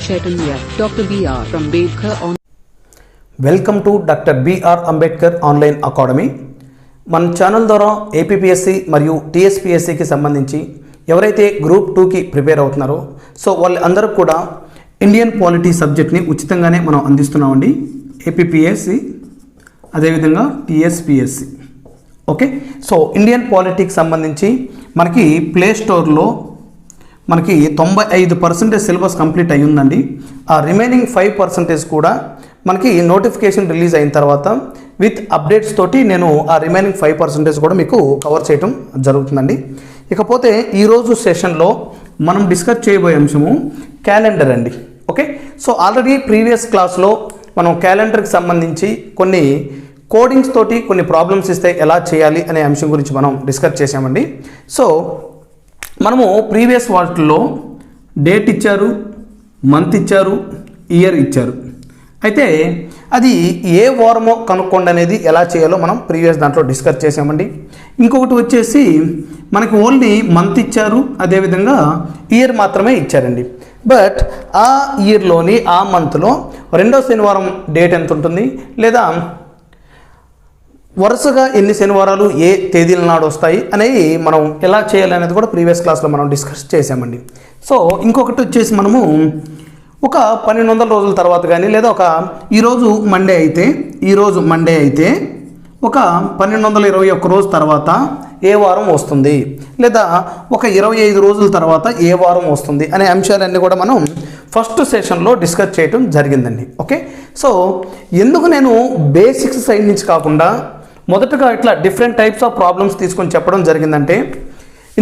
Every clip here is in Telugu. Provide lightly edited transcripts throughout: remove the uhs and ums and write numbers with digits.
Chaitanya, Dr. B.R. Ambedkar on. Welcome to doctor B R Ambedkar online academy. మన ఛానల్ ద్వారా ఏపీపీఎస్సి మరియు టీఎస్పీఎస్సికి సంబంధించి ఎవరైతే గ్రూప్ 2కి ప్రిపేర్ అవుతున్నారో సో వాళ్ళందరూ కూడా ఇండియన్ పాలిటీ సబ్జెక్ట్ని ఉచితంగానే మనం అందిస్తున్నామండి. ఏపీపీఎస్సి అదేవిధంగా టీఎస్పీఎస్సి. ఓకే, సో ఇండియన్ పాలిటీకి సంబంధించి మనకి ప్లే స్టోర్లో మనకి 95% సిలబస్ కంప్లీట్ అయి ఉందండి. ఆ రిమైనింగ్ 5% కూడా మనకి నోటిఫికేషన్ రిలీజ్ అయిన తర్వాత విత్ అప్డేట్స్ తోటి నేను ఆ రిమైనింగ్ 5% కూడా మీకు కవర్ చేయడం జరుగుతుందండి. ఇకపోతే ఈరోజు సెషన్లో మనం డిస్కస్ చేయబోయే అంశము క్యాలెండర్ అండి. ఓకే, సో ఆల్రెడీ ప్రీవియస్ క్లాస్లో మనం క్యాలెండర్కి సంబంధించి కొన్ని కోడింగ్స్ తోటి కొన్ని ప్రాబ్లమ్స్ ఇస్తే ఎలా చేయాలి అనే అంశం గురించి మనం డిస్కస్ చేసామండి. సో మనము ప్రీవియస్ వాటిల్లో డేట్ ఇచ్చారు, మంత్ ఇచ్చారు, ఇయర్ ఇచ్చారు. అయితే అది ఏ వారమో కనుక్కోండి అనేది ఎలా చేయాలో మనం ప్రీవియస్ దాంట్లో డిస్కస్ చేసామండి. ఇంకొకటి వచ్చేసి మనకి ఓన్లీ మంత్ ఇచ్చారు, అదేవిధంగా ఇయర్ మాత్రమే ఇచ్చారండి. బట్ ఆ ఇయర్లోని ఆ మంత్లో రెండో శనివారం డేట్ ఎంత ఉంటుంది, లేదా వరుసగా ఎన్ని శనివారాలు ఏ తేదీల నాడు వస్తాయి అనేవి మనం ఎలా చేయాలి అనేది కూడా ప్రీవియస్ క్లాస్లో మనం డిస్కస్ చేసామండి. సో ఇంకొకటి వచ్చేసి మనము ఒక 1200 రోజుల తర్వాత కానీ లేదా ఈరోజు మండే అయితే ఒక 1221 రోజు తర్వాత ఏ వారం వస్తుంది, లేదా ఒక 25 రోజుల తర్వాత ఏ వారం వస్తుంది అనే అంశాలన్నీ కూడా మనం ఫస్ట్ సెషన్లో డిస్కస్ చేయడం జరిగిందండి. ఓకే, సో ఎందుకు నేను బేసిక్స్ సైడ్ నుంచి కాకుండా మొదటగా ఇట్లా డిఫరెంట్ టైప్స్ ఆఫ్ ప్రాబ్లమ్స్ తీసుకొని చెప్పడం జరిగిందంటే,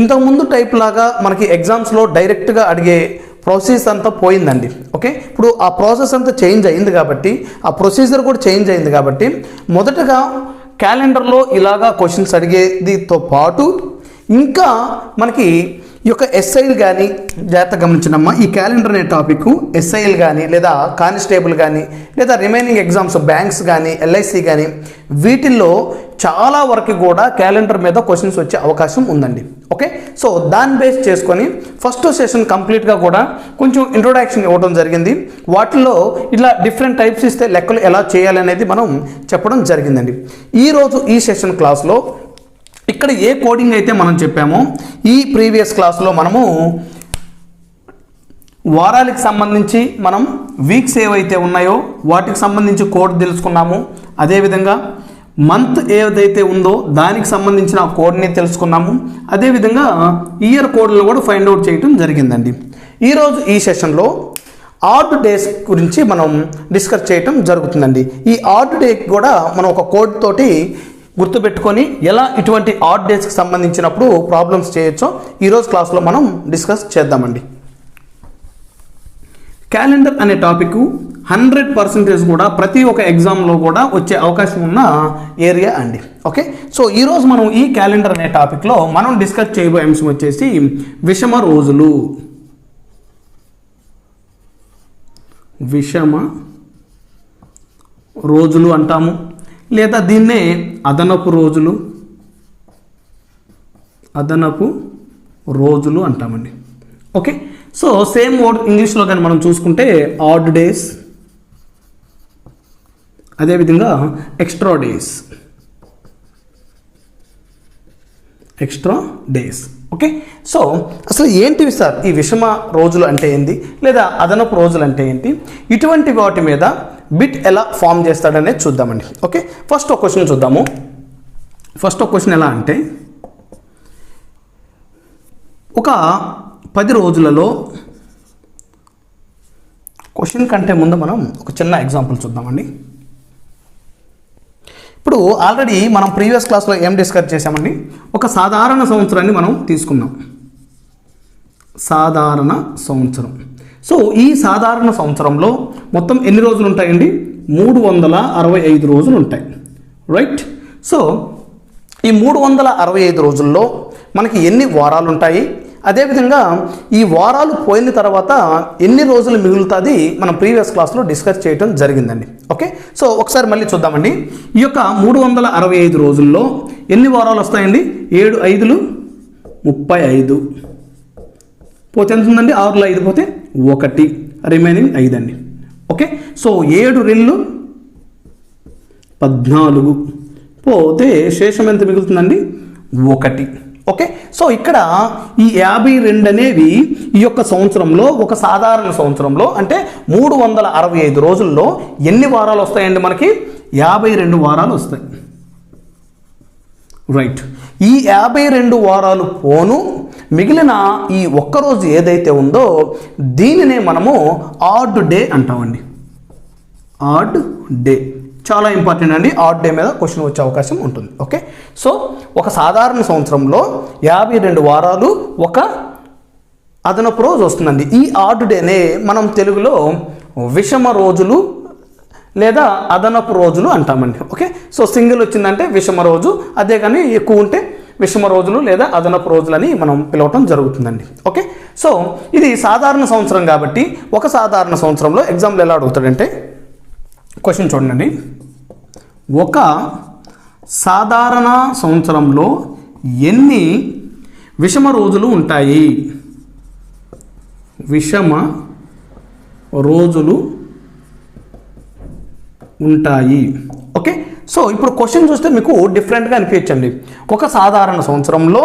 ఇంతకుముందు టైప్ లాగా మనకి ఎగ్జామ్స్లో డైరెక్ట్గా అడిగే ప్రాసెస్ అంతా పోయిందండి. ఓకే, ఇప్పుడు ఆ ప్రాసెస్ అంతా చేంజ్ అయింది కాబట్టి, ఆ ప్రొసీజర్ కూడా చేంజ్ అయింది కాబట్టి మొదటగా క్యాలెండర్లో ఇలాగా క్వశ్చన్స్ అడిగేదితో పాటు ఇంకా మనకి ఈ యొక్క ఎస్ఐలు కానీ జాగ్రత్త గమనించినమ్మా, ఈ క్యాలెండర్ అనే టాపిక్ ఎస్ఐలు కానీ లేదా కానిస్టేబుల్ కానీ లేదా రిమైనింగ్ ఎగ్జామ్స్ బ్యాంక్స్ కానీ ఎల్ఐసి కానీ వీటిల్లో చాలా వరకు కూడా క్యాలెండర్ మీద క్వశ్చన్స్ వచ్చే అవకాశం ఉందండి. ఓకే, సో దాన్ని బేస్ చేసుకొని ఫస్ట్ సెషన్ కంప్లీట్గా కూడా కొంచెం ఇంట్రొడక్షన్ ఇవ్వడం జరిగింది. వాటిల్లో ఇట్లా డిఫరెంట్ టైప్స్ ఇస్తే లెక్కలు ఎలా చేయాలి అనేది మనం చెప్పడం జరిగిందండి. ఈరోజు ఈ సెషన్ క్లాస్లో ఇక్కడ ఏ కోడింగ్ అయితే మనం చెప్పామో ఈ ప్రీవియస్ క్లాస్లో మనము వారాలకు సంబంధించి మనం వీక్స్ ఏవైతే ఉన్నాయో వాటికి సంబంధించి కోడ్ తెలుసుకున్నాము. అదేవిధంగా మంత్ ఏదైతే ఉందో దానికి సంబంధించిన ఆ కోడ్ని తెలుసుకున్నాము. అదేవిధంగా ఇయర్ కోడ్లను కూడా ఫైండ్ అవుట్ చేయడం జరిగిందండి. ఈరోజు ఈ సెషన్లో ఆడ్ డేస్ గురించి మనం డిస్కస్ చేయడం జరుగుతుందండి. ఈ ఆడ్ డేకి కూడా మనం ఒక కోడ్ తోటి గుర్తుపెట్టుకొని ఎలా ఇటువంటి ఆడ్ డేస్కి సంబంధించినప్పుడు ప్రాబ్లమ్స్ చేయొచ్చో ఈరోజు క్లాస్లో మనం డిస్కస్ చేద్దామండి. క్యాలెండర్ అనే టాపిక్ 100% కూడా ప్రతి ఒక్క ఎగ్జామ్లో కూడా వచ్చే అవకాశం ఉన్న ఏరియా అండి. ఓకే, సో ఈరోజు మనం ఈ క్యాలెండర్ అనే టాపిక్లో మనం డిస్కస్ చేయబోయే అంశం వచ్చేసి విషమ రోజులు అంటాము, లేదా దీన్నే అదనపు రోజులు అంటామండి. ఓకే, సో సేమ్ వర్డ్ ఇంగ్లీష్లో కానీ మనం చూసుకుంటే ఆడ్ డేస్, అదేవిధంగా ఎక్స్ట్రా డేస్. ఓకే, సో అసలు ఏంటివి సార్ ఈ విషమ రోజులు అంటే ఏంటి, లేదా అదనపు రోజులు అంటే ఏంటి, ఇటువంటి వాటి మీద బిట్ ఎలా ఫామ్ చేస్తాడనేది చూద్దామండి. ఓకే, ఫస్ట్ ఒక క్వశ్చన్ చూద్దాము. ఫస్ట్ ఒక క్వశ్చన్ ఎలా అంటే, ఒక 10 రోజులలో క్వశ్చన్ కంటే ముందు మనం ఒక చిన్న ఎగ్జాంపుల్ చూద్దామండి. ఇప్పుడు ఆల్రెడీ మనం ప్రీవియస్ క్లాస్లో ఏం డిస్కస్ చేసామండి, ఒక సాధారణ సంవత్సరాన్ని మనం తీసుకున్నాం. సాధారణ సంవత్సరం. సో ఈ సాధారణ సంవత్సరంలో మొత్తం ఎన్ని రోజులు ఉంటాయండి? 365 రోజులు ఉంటాయి. రైట్, సో ఈ 365 రోజుల్లో మనకి ఎన్ని వారాలు ఉంటాయి, అదేవిధంగా ఈ వారాలు పోయిన తర్వాత ఎన్ని రోజులు మిగులుతుంది మనం ప్రీవియస్ క్లాస్లో డిస్కస్ చేయడం జరిగిందండి. ఓకే, సో ఒకసారి మళ్ళీ చూద్దామండి. ఈ యొక్క 365 రోజుల్లో ఎన్ని వారాలు వస్తాయండి? 7 5 35 పోతే ఎంత ఉందండి? 6లో 5 పోతే 1. రిమైనింగ్ 5 అండి. ఓకే, సో 7 రెళ్ళు 14 పోతే శేషం ఎంత మిగులుతుందండి? 1. ఓకే, సో ఇక్కడ ఈ 52 అనేవి ఈ యొక్క సంవత్సరంలో, ఒక సాధారణ సంవత్సరంలో అంటే 365 రోజుల్లో ఎన్ని వారాలు వస్తాయండి? మనకి 52 వారాలు వస్తాయి. రైట్, ఈ 52 వారాలు పోను మిగిలిన ఈ ఒక్కరోజు ఏదైతే ఉందో దీనినే మనము ఆడ్ డే అంటామండి. ఆడ్ డే చాలా ఇంపార్టెంట్ అండి. ఆడ్ డే మీద క్వశ్చన్ వచ్చే అవకాశం ఉంటుంది. ఓకే, సో ఒక సాధారణ సంవత్సరంలో 52 వారాలు ఒక అదనపు రోజు వస్తుందండి. ఈ ఆడ్ డేనే మనం తెలుగులో విషమ రోజులు లేదా అదనపు రోజులు అంటామండి. ఓకే, సో సింగిల్ వచ్చిందంటే విషమ రోజు, అదే కానీ ఎక్కువ ఉంటే విషమ రోజులు లేదా అదనపు రోజులని మనం పిలవటం జరుగుతుందండి. ఓకే, సో ఇది సాధారణ సంవత్సరం కాబట్టి ఒక సాధారణ సంవత్సరంలో ఎగ్జామ్లో ఎలా అడుగుతాడంటే, క్వశ్చన్ చూడండి, ఒక సాధారణ సంవత్సరంలో ఎన్ని విషమ రోజులు ఉంటాయి? విషమ రోజులు ఉంటాయి. ఓకే, సో ఇప్పుడు క్వశ్చన్ చూస్తే మీకు డిఫరెంట్గా అనిపించండి. ఒక సాధారణ సంవత్సరంలో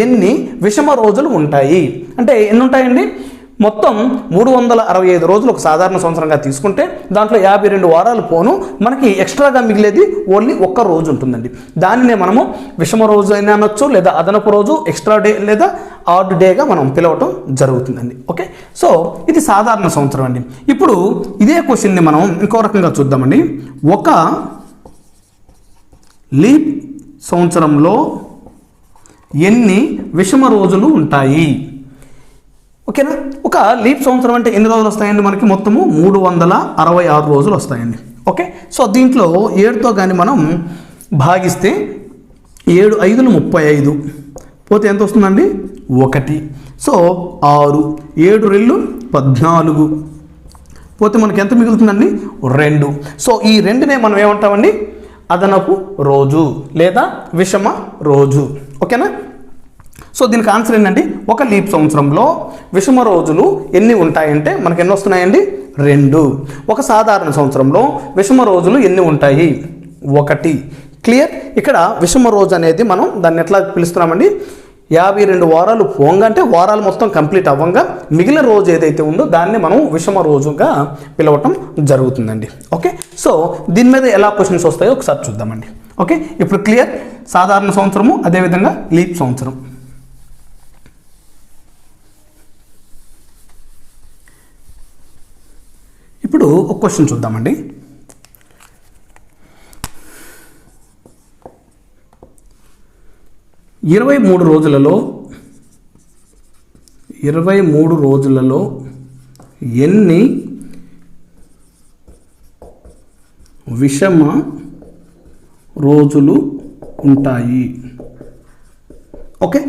ఎన్ని విషమ రోజులు ఉంటాయి అంటే ఎన్ని ఉంటాయండి? మొత్తం 365 రోజులు ఒక సాధారణ సంవత్సరంగా తీసుకుంటే దాంట్లో 52 వారాలు పోను మనకి ఎక్స్ట్రాగా మిగిలేది ఓన్లీ ఒక్క రోజు ఉంటుందండి. దానినే మనము విషమ రోజు అయినా అనొచ్చు, లేదా అదనపు రోజు, ఎక్స్ట్రా డే లేదా ఆడ్ డేగా మనం పిలవటం జరుగుతుందండి. ఓకే, సో ఇది సాధారణ సంవత్సరం అండి. ఇప్పుడు ఇదే క్వశ్చన్ని మనం ఇంకో రకంగా చూద్దామండి. ఒక లీప్ సంవత్సరంలో ఎన్ని విషమ రోజులు ఉంటాయి? ఓకేనా, ఒక లీప్ సంవత్సరం అంటే ఎన్ని రోజులు వస్తాయండి? మనకి మొత్తము 366 రోజులు వస్తాయండి. ఓకే, సో దీంట్లో 7తో కానీ మనం భాగిస్తే 7 5లు 35 పోతే ఎంత వస్తుందండి? 1. సో 6 7 రెళ్ళు 14 పోతే మనకి ఎంత మిగులుతుందండి? 2. సో ఈ 2నే మనం ఏమంటామండి? అదనపు రోజు లేదా విషమ రోజు. ఓకేనా, సో దీనికి ఆన్సర్ ఏంటంటే ఒక లీప్ సంవత్సరంలో విషమ రోజులు ఎన్ని ఉంటాయంటే మనకి ఎన్ని వస్తున్నాయండి? 2. ఒక సాధారణ సంవత్సరంలో విషమ రోజులు ఎన్ని ఉంటాయి? 1. క్లియర్. ఇక్కడ విషమ రోజు అనేది మనం దాన్ని ఎట్లా పిలుస్తున్నామండి? 52 వారాలు పోంగా అంటే వారాలు మొత్తం కంప్లీట్ అవ్వంగా మిగిలిన రోజు ఏదైతే ఉందో దాన్ని మనం విషమ రోజుగా పిలవటం జరుగుతుందండి. ఓకే, సో దీని మీద ఎలా క్వశ్చన్స్ వస్తాయో ఒకసారి చూద్దామండి. ఓకే, ఇప్పుడు క్లియర్. సాధారణ సంవత్సరము, అదేవిధంగా లీప్ సంవత్సరం. ఇప్పుడు ఒక క్వశ్చన్ చూద్దామండి. 23 రోజులలో ఎన్ని విషమ రోజులు ఉంటాయి? ఓకే,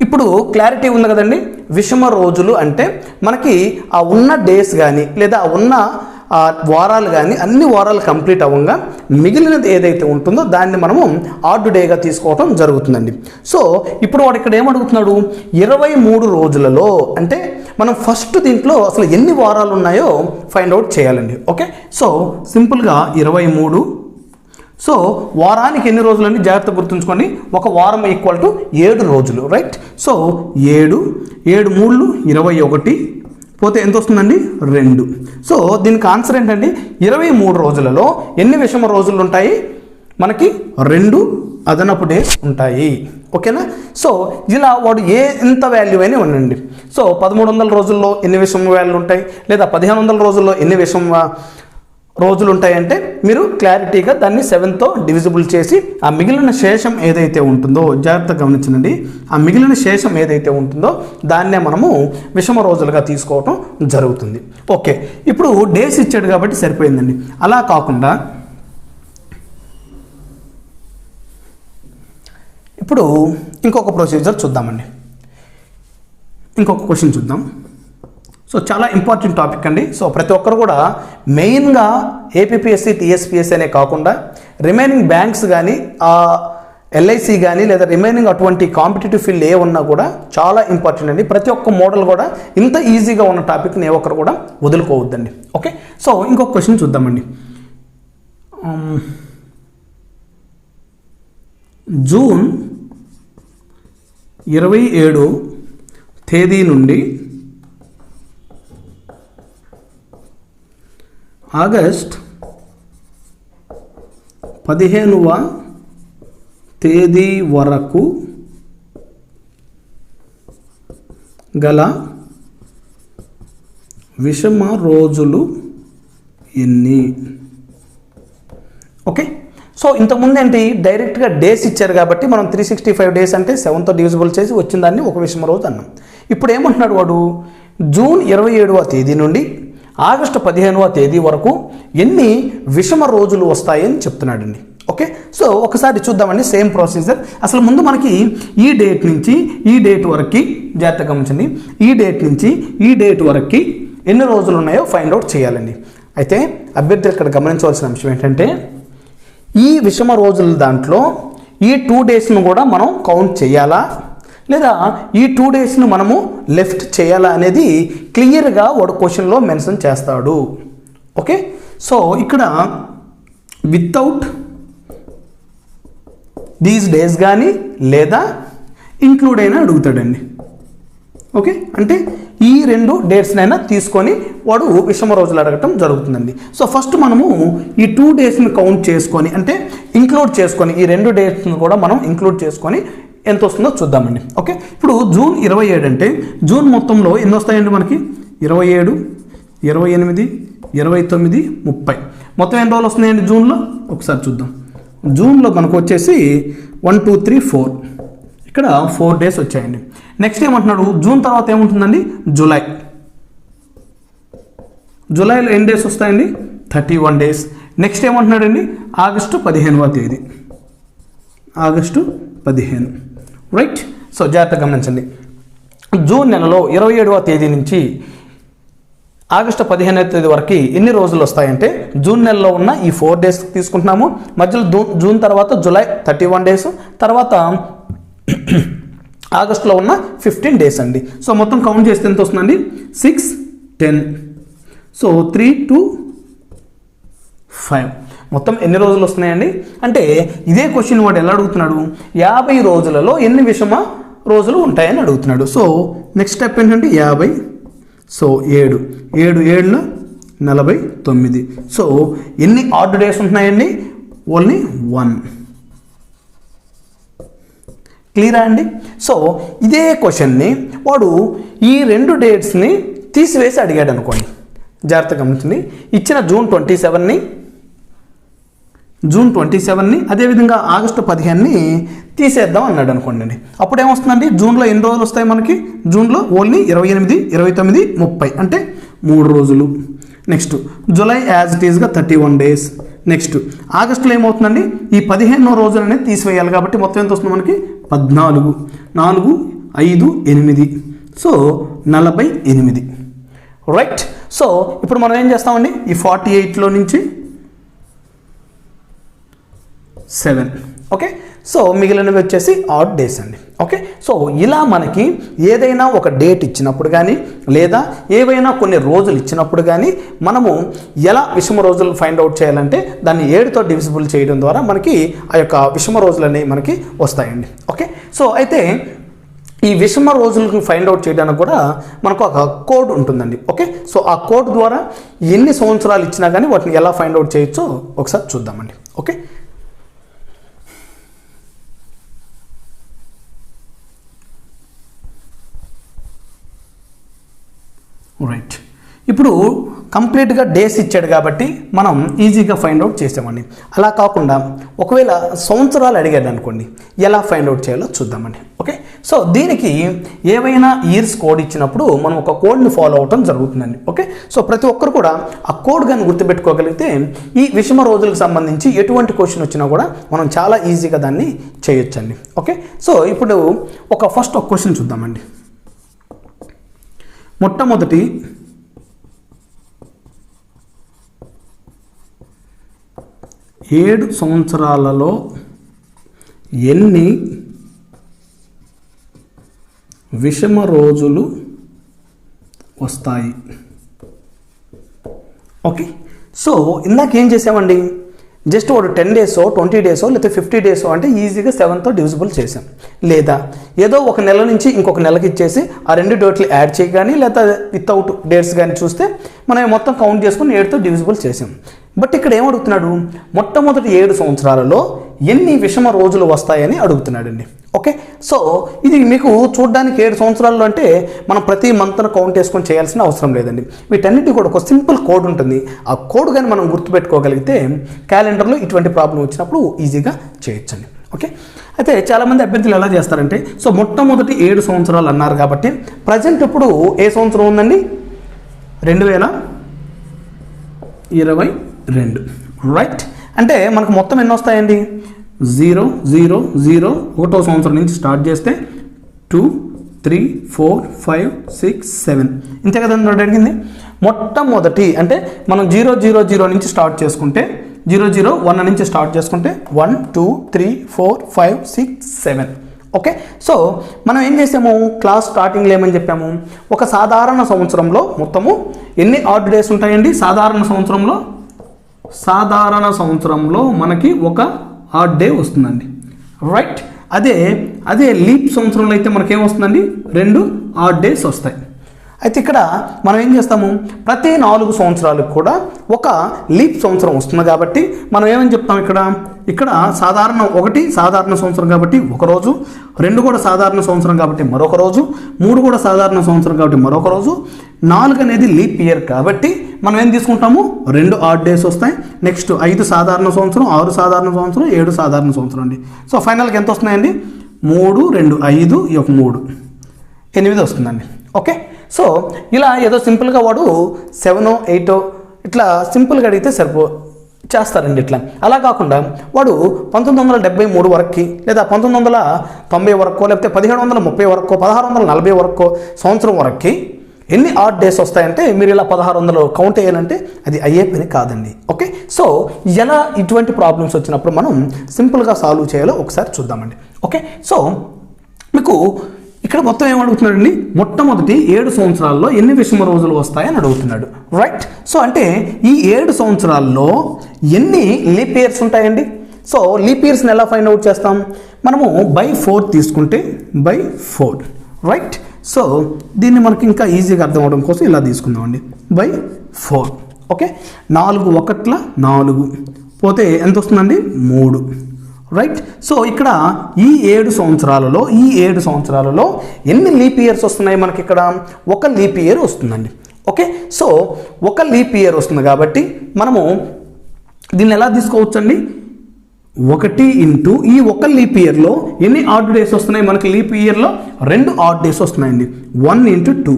ఇప్పుడు క్లారిటీ ఉంది కదండి. విషమ రోజులు అంటే మనకి ఆ ఉన్న డేస్ కానీ లేదా ఉన్న వారాలు కానీ అన్ని వారాలు కంప్లీట్ అవ్వగా మిగిలినది ఏదైతే ఉంటుందో దాన్ని మనము ఆడ్ డేగా తీసుకోవటం జరుగుతుందండి. సో ఇప్పుడు వాడు ఇక్కడ ఏమడుగుతున్నాడు? 23 రోజులలో అంటే మనం ఫస్ట్ దీంట్లో అసలు ఎన్ని వారాలు ఉన్నాయో ఫైండ్ అవుట్ చేయాలండి. ఓకే, సో సింపుల్గా 23. సో వారానికి ఎన్ని రోజులు అని జాగ్రత్త గుర్తుంచుకోండి. ఒక వారం ఈక్వల్ టు 7 రోజులు. రైట్, సో 7 7 3లు 21 పోతే ఎంత వస్తుందండి? 2. సో దీనికి ఆన్సర్ ఏంటండి? 23 రోజులలో ఎన్ని విషమ రోజులు ఉంటాయి? మనకి 2 అదనపు డేస్ ఉంటాయి. ఓకేనా, సో ఇలా వాడు ఎంత వాల్యూ అయినా ఉండండి. సో 1300 రోజుల్లో ఎన్ని విషమ వాల్యూలు ఉంటాయి, లేదా 1500 రోజుల్లో ఎన్ని విషమ రోజులు ఉంటాయంటే మీరు క్లారిటీగా దాన్ని 7తో డివిజిబుల్ చేసి ఆ మిగిలిన శేషం ఏదైతే ఉంటుందో జాగ్రత్తగా గమనించండి. ఆ మిగిలిన శేషం ఏదైతే ఉంటుందో దాన్నే మనము విషమ రోజులుగా తీసుకోవటం జరుగుతుంది. ఓకే, ఇప్పుడు డేస్ ఇచ్చాడు కాబట్టి సరిపోయిందండి. అలా కాకుండా ఇప్పుడు ఇంకొక ప్రొసీజర్ చూద్దామండి. ఇంకొక క్వశ్చన్ చూద్దాం. సో చాలా ఇంపార్టెంట్ టాపిక్ అండి. సో ప్రతి ఒక్కరు కూడా మెయిన్గా ఏపీపీఎస్సీ టీఎస్పీఎస్సీ అనే కాకుండా రిమైనింగ్ బ్యాంక్స్ కానీ ఎల్ఐసి కానీ లేదా రిమైనింగ్ అటువంటి కాంపిటేటివ్ ఫీల్డ్ ఏ ఉన్నా కూడా చాలా ఇంపార్టెంట్ అండి. ప్రతి ఒక్క మోడల్ కూడా ఇంత ఈజీగా ఉన్న టాపిక్ని ఏ ఒక్కరు కూడా వదులుకోవద్దండి. ఓకే, సో ఇంకొక క్వశ్చన్ చూద్దామండి. జూన్ 27 తేదీ నుండి ఆగస్ట్ 15వ తేదీ వరకు గల విషమ రోజులు ఎన్ని? ఓకే, సో ఇంతకుముందు ఏంటి డైరెక్ట్గా డేస్ ఇచ్చారు కాబట్టి మనం 365 డేస్ అంటే 7తో డివిజిబుల్ చేసి వచ్చిన దాన్ని ఒక విషమ రోజు అన్నాం. ఇప్పుడు ఏమంటున్నాడు వాడు, జూన్ 27వ తేదీ నుండి ఆగస్టు 15వ తేదీ వరకు ఎన్ని విషమ రోజులు వస్తాయని చెప్తున్నాడండి. ఓకే, సో ఒకసారి చూద్దామండి సేమ్ ప్రొసీజర్. అసలు ముందు మనకి ఈ డేట్ నుంచి ఈ డేట్ వరకు జాగ్రత్తగా గమనించండి, ఈ డేట్ నుంచి ఈ డేట్ వరకు ఎన్ని రోజులు ఉన్నాయో ఫైండ్ అవుట్ చేయాలండి. అయితే అభ్యర్థి ఇక్కడ గమనించవలసిన అంశం ఏంటంటే ఈ విషమ రోజుల దాంట్లో ఈ 2 డేస్ను కూడా మనం కౌంట్ చేయాలా లేదా ఈ 2 డేస్ను మనము లెఫ్ట్ చేయాలా అనేది క్లియర్గా వాడు క్వశ్చన్లో మెన్షన్ చేస్తాడు. ఓకే, సో ఇక్కడ వితౌట్ దీస్ డేస్ కానీ లేదా ఇంక్లూడ్ అయినా అడుగుతాడండి. ఓకే, అంటే ఈ 2 డేట్స్నైనా తీసుకొని వాడు విషమ రోజులు అడగటం జరుగుతుందండి. సో ఫస్ట్ మనము ఈ 2 డేస్ని కౌంట్ చేసుకొని అంటే ఇంక్లూడ్ చేసుకొని ఈ 2 డేట్స్ని కూడా మనం ఇంక్లూడ్ చేసుకొని ఎంత వస్తుందో చూద్దామండి. ఓకే, ఇప్పుడు జూన్ 27 అంటే జూన్ మొత్తంలో ఎన్ని వస్తాయండి మనకి? 27, 28, 29, 30 మొత్తం ఎన్ని రోజులు వస్తున్నాయండి జూన్లో? ఒకసారి చూద్దాం. జూన్లో మనకు వచ్చేసి 1, 2, 3, 4 ఇక్కడ 4 డేస్ వచ్చాయండి. నెక్స్ట్ ఏమంటున్నాడు, జూన్ తర్వాత ఏముంటుందండి? జూలై. జూలైలో ఎన్ని డేస్ వస్తాయండి? 31 డేస్. నెక్స్ట్ ఏమంటున్నాడండి? ఆగస్టు 15వ తేదీ. August 15, right. సో జాగ్రత్తగా గమనించండి, జూన్ నెలలో 27వ తేదీ నుంచి ఆగస్టు 15వ తేదీ వరకు ఎన్ని రోజులు వస్తాయంటే జూన్ నెలలో ఉన్న ఈ 4 డేస్ తీసుకుంటున్నాము, మధ్యలో జూన్ తర్వాత జూలై 31 డేస్, తర్వాత ఆగస్టులో ఉన్న 15 డేస్ అండి. సో మొత్తం కౌంట్ చేస్తే ఎంత వస్తుందండి? 6, 10. సో 3 to 5 మొత్తం ఎన్ని రోజులు వస్తున్నాయండి అంటే ఇదే క్వశ్చన్ వాడు ఎలా అడుగుతున్నాడు, 50 రోజులలో ఎన్ని విషమ రోజులు ఉంటాయని అడుగుతున్నాడు. సో నెక్స్ట్ స్టెప్ ఏంటంటే 50, సో 7, 7 49. సో ఎన్ని ఆడ్ డేస్ ఉంటున్నాయండి? ఓన్లీ 1. క్లియరా అండి? సో ఇదే క్వశ్చన్ని వాడు ఈ 2 డేట్స్ని తీసివేసి అడిగాడు అనుకోండి. జాగ్రత్తగా గమనించండి, ఇచ్చిన జూన్ 27ని అదేవిధంగా ఆగస్టు 15ని తీసేద్దాం అన్నాడు అనుకోండి. అప్పుడు ఏమొస్తుందండి? జూన్లో ఎన్ని రోజులు వస్తాయి మనకి? జూన్లో ఓన్లీ 28, 29, 30 అంటే 3 రోజులు. నెక్స్ట్ జూలై యాజ్ ఇట్ ఈస్గా 31 డేస్. నెక్స్ట్ ఆగస్టులో ఏమవుతుందండి? ఈ 15వ రోజులు అనేది తీసివేయాలి కాబట్టి మొత్తం ఎంత వస్తుంది మనకి? 14, 4, 5, 8. So 48, right. సో ఇప్పుడు మనం ఏం చేస్తామండి? ఈ 48లో నుంచి 7. ఓకే, సో మిగిలినవి వచ్చేసి ఆడ్ డేస్ అండి. ఓకే, సో ఇలా మనకి ఏదైనా ఒక డేట్ ఇచ్చినప్పుడు కానీ లేదా ఏవైనా కొన్ని రోజులు ఇచ్చినప్పుడు కానీ మనము ఎలా విషమ రోజులు ఫైండ్ అవుట్ చేయాలంటే దాన్ని 7తో డివిజిబుల్ చేయడం ద్వారా మనకి ఆ యొక్క విషమ రోజులు అనేవి మనకి వస్తాయండి. ఓకే, సో అయితే ఈ విషమ రోజులను ఫైండ్ అవుట్ చేయడానికి కూడా మనకు ఒక కోడ్ ఉంటుందండి. ఓకే, సో ఆ కోడ్ ద్వారా ఎన్ని సంవత్సరాలు ఇచ్చినా కానీ వాటిని ఎలా ఫైండ్ అవుట్ చేయొచ్చో ఒకసారి చూద్దామండి. Okay, right. ఇప్పుడు కంప్లీట్గా డేస్ ఇచ్చాడు కాబట్టి మనం ఈజీగా ఫైండ్ అవుట్ చేసామండి. అలా కాకుండా ఒకవేళ సంవత్సరాలు అడిగాడు అనుకోండి, ఎలా ఫైండ్ అవుట్ చేయాలో చూద్దామండి. ఓకే, సో దీనికి ఏవైనా ఇయర్స్ కోడ్ ఇచ్చినప్పుడు మనం ఒక కోడ్ని ఫాలో అవటం జరుగుతుందండి. ఓకే, సో ప్రతి ఒక్కరు కూడా ఆ కోడ్ కానీ గుర్తుపెట్టుకోగలిగితే ఈ విషమ రోజులకు సంబంధించి ఎటువంటి క్వశ్చన్ వచ్చినా కూడా మనం చాలా ఈజీగా దాన్ని చేయొచ్చండి. ఓకే, సో ఇప్పుడు ఫస్ట్ ఒక క్వశ్చన్ చూద్దామండి. మొట్టమొదటి 7 సంవత్సరాలలో ఎన్ని విషమ రోజులు వస్తాయి. ఓకే, సో ఇందాక ఏం చేసామండి, జస్ట్ వాడు 10 డేసో 20 డేసో లేకపోతే 50 డేసో అంటే ఈజీగా 7తో డివిజిబుల్ చేసాం. లేదా ఏదో ఒక నెల నుంచి ఇంకొక నెలకి ఇచ్చేసి ఆ 2 డేట్లు యాడ్ చేయి కానీ లేదా వితౌట్ డేట్స్ కానీ చూస్తే మనం మొత్తం కౌంట్ చేసుకుని 7తో డివిజిబుల్ చేసాం. బట్ ఇక్కడ ఏమడుగుతున్నాడు, మొట్టమొదటి 7 సంవత్సరాలలో ఎన్ని విషమ రోజులు వస్తాయని అడుగుతున్నాడండి. ఓకే, సో ఇది మీకు చూడడానికి 7 సంవత్సరాల్లో అంటే మనం ప్రతి మంత్ను కౌంట్ చేసుకొని చేయాల్సిన అవసరం లేదండి. వీటన్నిటి కూడా ఒక సింపుల్ కోడ్ ఉంటుంది. ఆ కోడ్ కానీ మనం గుర్తుపెట్టుకోగలిగితే క్యాలెండర్లో ఇటువంటి ప్రాబ్లం వచ్చినప్పుడు ఈజీగా చేయొచ్చండి. ఓకే, అయితే చాలామంది అభ్యర్థులు ఎలా చేస్తారంటే, సో మొట్టమొదటి 7 సంవత్సరాలు అన్నారు కాబట్టి ప్రజెంట్ ఇప్పుడు ఏ సంవత్సరం ఉందండి, 2022. రైట్, అంటే మనకు మొత్తం ఎన్ని వస్తాయండి, 0 0 0 ఒకటో సంవత్సరం నుంచి స్టార్ట్ చేస్తే 2 3 4 5 6 7 ఇంతే కదండి అడిగింది. మొట్టమొదటి అంటే మనం 0 0 0 నుంచి స్టార్ట్ చేసుకుంటే 0 0 1 నుంచి స్టార్ట్ చేసుకుంటే 1 2 3 4 5 6 7. ఓకే, సో మనం ఏం చేసాము, క్లాస్ స్టార్టింగ్లో ఏమని చెప్పాము, ఒక సాధారణ సంవత్సరంలో మొత్తము ఎన్ని ఆడ్ డేస్ ఉంటాయండి, సాధారణ సంవత్సరంలో మనకి ఒక ఆడ్ డే వస్తుందండి. రైట్, అదే లీప్ సంవత్సరంలో అయితే మనకేం వస్తుందండి, 2 ఆడ్ డేస్ వస్తాయి. అయితే ఇక్కడ మనం ఏం చేస్తాము, ప్రతి 4 సంవత్సరాలకు కూడా ఒక లీప్ సంవత్సరం వస్తుంది కాబట్టి మనం ఏమని చెప్తాం, ఇక్కడ సాధారణ 1 సాధారణ సంవత్సరం కాబట్టి ఒక రోజు, 2 కూడా సాధారణ సంవత్సరం కాబట్టి మరొక రోజు, 3 కూడా సాధారణ సంవత్సరం కాబట్టి మరొక రోజు, 4 అనేది లీప్ ఇయర్ కాబట్టి మనం ఏం తీసుకుంటాము, 2 ఆడ్ డేస్ వస్తాయి. నెక్స్ట్ 5 సాధారణ సంవత్సరం, 6 సాధారణ సంవత్సరం, 7 సాధారణ సంవత్సరం అండి. సో ఫైనల్గా ఎంత వస్తున్నాయండి, 3 2 5 3 8 వస్తుందండి. ఓకే, సో ఇలా ఏదో సింపుల్గా వాడు 7 8 ఇట్లా సింపుల్గా అడిగితే చేస్తారండి. ఇట్లా అలా కాకుండా వాడు 1973 వరకు లేదా 1990 వరకు లేకపోతే 1730 వరకు 1640 వరకు సంవత్సరం వరకు ఎన్ని ఆడ్ డేస్ వస్తాయంటే మీరు ఇలా 1600 కౌంట్ చేయాలంటే అది అయ్యే పని కాదండి. ఓకే, సో ఎలా ఇటువంటి ప్రాబ్లమ్స్ వచ్చినప్పుడు మనం సింపుల్గా సాల్వ్ చేయాలో ఒకసారి చూద్దామండి. ఓకే, సో మీకు ఇక్కడ మొత్తం ఏమడుగుతున్నాడండి, మొట్టమొదటి 7 సంవత్సరాల్లో ఎన్ని విషమ రోజులు వస్తాయని అడుగుతున్నాడు. రైట్, సో అంటే ఈ 7 సంవత్సరాల్లో ఎన్ని లీప్ ఇయర్స్ ఉంటాయండి. సో లీప్ ఇయర్స్ని ఎలా ఫైండ్ అవుట్ చేస్తాం, మనము by 4 తీసుకుంటే by 4. రైట్, సో దీన్ని మనకి ఇంకా ఈజీగా అర్థం అవడం కోసం ఇలా తీసుకుందామండి, by 4. ఓకే, 4 1 4 పోతే ఎంత వస్తుందండి, 3. రైట్, సో ఇక్కడ ఈ 7 సంవత్సరాలలో ఎన్ని లీప్ ఇయర్స్ వస్తున్నాయి మనకి, ఇక్కడ ఒక లీప్ ఇయర్ వస్తుందండి. ఓకే, సో ఒక లీప్ ఇయర్ వస్తుంది కాబట్టి మనము దీన్ని ఎలా తీసుకోవచ్చండి, 1 ఇంటూ ఈ ఒక లీప్ ఇయర్లో ఎన్ని ఆడ్ డేస్ వస్తున్నాయి మనకి, లీప్ ఇయర్లో 2 ఆడ్ డేస్ వస్తున్నాయండి, 1 ఇంటూ 2